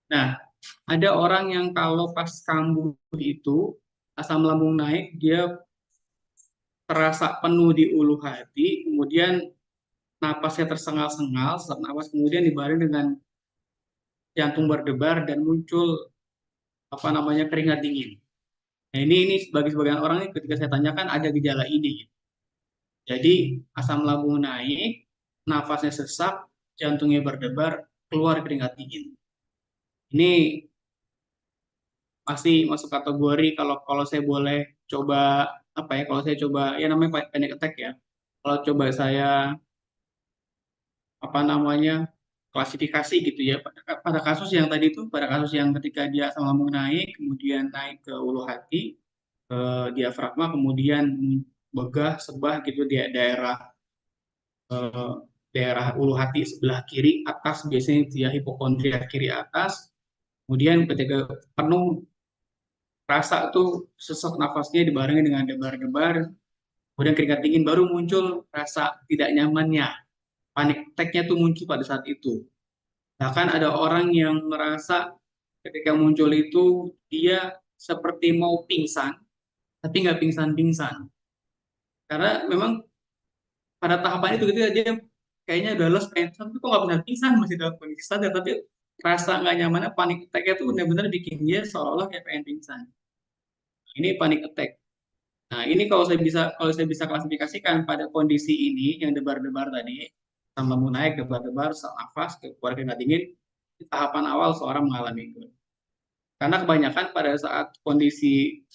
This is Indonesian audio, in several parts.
Nah, ada orang yang kalau pas kambuh itu asam lambung naik, dia terasa penuh di ulu hati, kemudian napasnya tersengal-sengal, sesak napas, kemudian dibarengi dengan jantung berdebar dan muncul apa namanya keringat dingin. Nah, ini bagi sebagian orang nih ketika saya tanyakan ada gejala ini. Jadi asam lambung naik, nafasnya sesak, jantungnya berdebar, keluar keringat dingin. Ini masih masuk kategori kalau kalau saya boleh coba apa ya, kalau saya coba ya namanya panic attack ya. Kalau coba saya apa namanya klasifikasi gitu ya pada kasus yang tadi itu, pada kasus yang ketika dia asam lambung naik kemudian naik ke ulu hati, ke diafragma, kemudian begah sebah gitu di daerah eh, daerah ulu hati sebelah kiri atas, biasanya dia hipokondria kiri atas. Kemudian ketika penuh, rasa tuh sesak nafasnya dibarengi dengan debar-debar, kemudian keringat dingin, baru muncul rasa tidak nyamannya. Panic attack-nya tuh muncul pada saat itu. Bahkan ada orang yang merasa ketika muncul itu dia seperti mau pingsan, tapi nggak pingsan-pingsan. Karena memang pada tahapan itu gitu ya, dia kayaknya udah los pingsan, tapi kok nggak benar pingsan, masih dalam kondisi sadar, tapi rasa nggak nyamannya panic attack-nya tuh benar-benar bikin dia seolah-olah kayak pengen pingsan. Ini panic attack. Nah, ini kalau saya bisa klasifikasikan pada kondisi ini yang debar-debar tadi, sama mau naik debar-debar, sesak nafas, keluar keringat dingin, di tahapan awal seorang mengalami GERD. Karena kebanyakan pada saat kondisi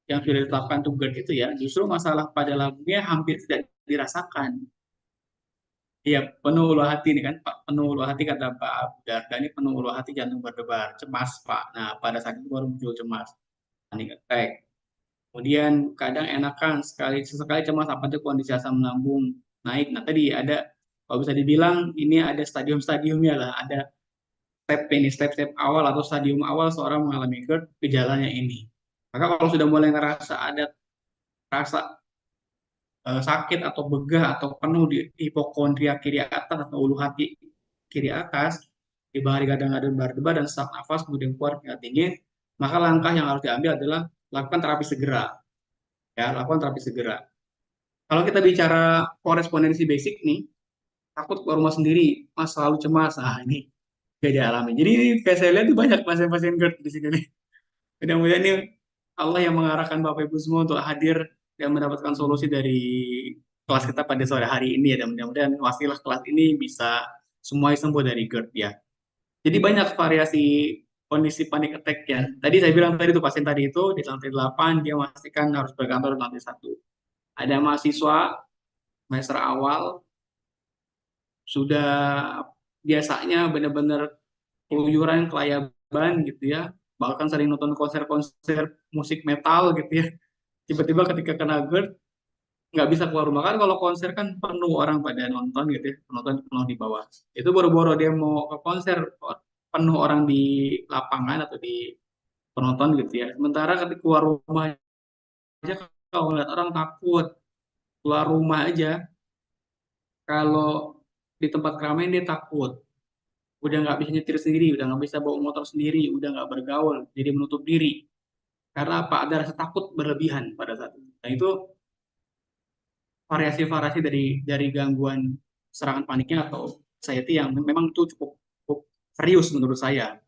yang sudah ditetapkan untuk GERD itu ya, justru masalah pada lambungnya hampir tidak dirasakan. Iya, penuh ulu hati nih kan, Pak. Penuh ulu hati kata Pak Darga ini, penuh ulu hati, jantung berdebar, cemas Pak. Nah, pada saat itu baru muncul cemas, panic attack. Kemudian kadang enakan sekali sesekali cemas apa tuh kondisi asam lambung naik. Nah, tadi ada, kalau bisa dibilang ini ada stadium-stadiumnya lah, ada step ini, step-step awal atau stadium awal seorang mengalami GERD, gejalanya ini. Maka kalau sudah mulai ngerasa ada rasa sakit atau begah atau penuh di hipokondria kiri atas atau ulu hati kiri atas, di bawah kadang-kadang berdebar dan sesak nafas kemudian keluar keringat dingin, maka langkah yang harus diambil adalah lakukan terapi segera. Ya, lakukan terapi segera. Kalau kita bicara korespondensi basic nih, takut keluar rumah sendiri, mas selalu cemas, ini gak dialami. Jadi ini kayak saya lihat tuh banyak pasien-pasien GERD di sini nih. Mudah-mudahan ini Allah yang mengarahkan Bapak Ibu semua untuk hadir dan mendapatkan solusi dari kelas kita pada sore hari ini ya. Dan mudah-mudahan wasilah kelas ini bisa semuanya sembuh dari GERD ya. Jadi banyak variasi kondisi panic attack ya. Tadi saya bilang tadi itu pasien tadi itu di lantai 8 dia memastikan harus berkantor di lantai 1. Ada mahasiswa semester awal sudah biasanya benar-benar keluyuran, kelayaban gitu ya. Bahkan sering nonton konser-konser musik metal gitu ya. Tiba-tiba ketika kena GERD nggak bisa keluar rumah kan, kalau konser kan penuh orang pada nonton gitu ya, penonton penuh di bawah. Itu boro-boro dia mau ke konser, penuh orang di lapangan atau di penonton gitu ya. Sementara ketika keluar rumah aja, kalau ngeliat orang takut keluar rumah aja, kalau di tempat keramaian dia takut, udah nggak bisa nyetir sendiri, udah nggak bisa bawa motor sendiri, udah nggak bergaul, jadi menutup diri. Karena apa? Ada rasa takut berlebihan pada saat itu. Nah itu variasi-variasi dari gangguan serangan paniknya atau anxiety yang memang itu cukup, cukup serius menurut saya.